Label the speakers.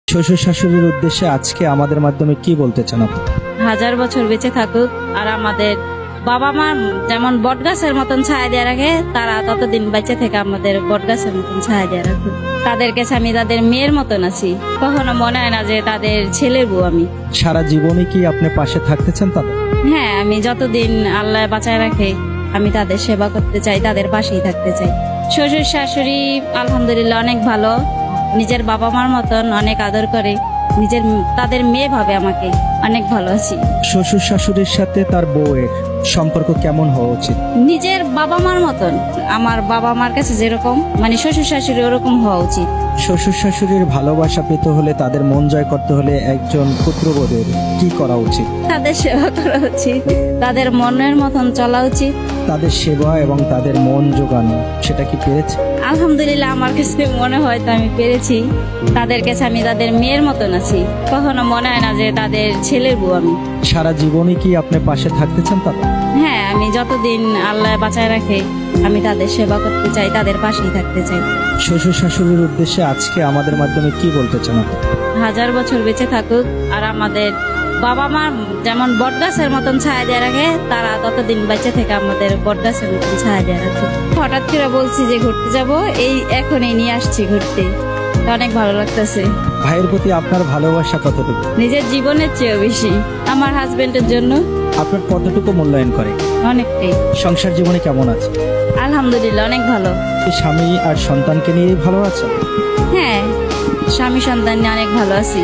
Speaker 1: শ্বশুর শাশুড়ির উদ্দেশ্যে আজকে আমাদের মাধ্যমে কি বলতে চান আপনি?
Speaker 2: হাজার বছর বেঁচে থাকুক, আর আমাদের বাবা মা যেমন বটগাছের মতন ছায়া দিয়ে রাখে, তারা ততদিন বেঁচে থেকে আমাদের বটগাছের মতন ছায়া দিয়ে রাখুক। তাদের কাছে আমি তাদের মেয়ের মতন আছি, কখনো মনে হয় না যে তাদের ছেলের বউ আমি।
Speaker 1: সারা জীবনে কি আপনি পাশে থাকতে চান তাদের?
Speaker 2: হ্যাঁ, আমি যতদিন আল্লাহ বাঁচায় রাখে আমি তাদের সেবা করতে চাই, তাদের পাশেই থাকতে চাই। শ্বশুর শাশুড়ি আলহামদুলিল্লাহ অনেক ভালো, নিজের বাবা মার মতন অনেক আদর করে, তাদের মেয়ে ভাবে আমাকে। অনেক ভালো আছি।
Speaker 1: শ্বশুর শাশুড়ির সাথে তার বউয়ের সম্পর্ক কেমন হওয়া উচিত?
Speaker 2: নিজের বাবা মার মতন, আমার বাবা মার কাছে যেরকম মানে শ্বশুর শাশুড়ি ওরকম হওয়া উচিত।
Speaker 1: শ্বশুর শাশুড়ির ভালোবাসা পেতে হলে, তাদের মন জয় করতে হলে একজন পুত্রবধূর কি করা উচিত?
Speaker 2: তাদের সেবা করা উচিত, তাদের মনের মতন চলা উচিত।
Speaker 1: তাদের সেবা এবং তাদের মন জোগানো, সেটা কি পেরেছে?
Speaker 2: আলহামদুলিল্লাহ আমার কাছে মনে হয় তো আমি পেরেছি। তাদের কাছে আমি তাদের মেয়ের মতন আছি, কখনো মনে হয় না যে তাদের ছেলের বউ আমি।
Speaker 1: সারা জীবনে কি আপনি পাশে থাকতে চান তাদের?
Speaker 2: হ্যাঁ, আমি যতদিন আল্লাহ বাঁচায় রাখে আমি তাদের সেবা করতে চাই, তাদের পাশেই থাকতে চাই।
Speaker 1: শ্বশুর শাশুড়ির উদ্দেশ্যে আজকে আমাদের মাধ্যমে কি বলতে চান আপনি?
Speaker 2: হাজার বছর বেঁচে থাকুক, আর আমাদের বাবা মা যেমন বটগাছের মতন ছায়া দিয়ে রাখে, তারা ততদিন বেঁচে থেকে আমাদের বটগাছের মতন ছায়া দিয়ে রাখে। হঠাৎ করে বলছি যে ঘুরতে যাব, এই এখনই নিয়ে আসছি ঘুরতে, তো অনেক ভালো লাগতেছে।
Speaker 1: ভাইয়ের প্রতি আপনার ভালোবাসা কতটুকু?
Speaker 2: নিজের জীবনের চেয়েও বেশি। আমার হাজবেন্ডের জন্য
Speaker 1: আপনার কতটুকু মূল্যায়ন করে?
Speaker 2: অনেকটাই।
Speaker 1: সংসার জীবনে কেমন আছে?
Speaker 2: আলহামদুলিল্লাহ অনেক ভালো।
Speaker 1: স্বামী আর সন্তানকে নিয়ে ভালো আছেন?
Speaker 2: হ্যাঁ, স্বামী সন্তান নিয়ে অনেক ভালো আছি।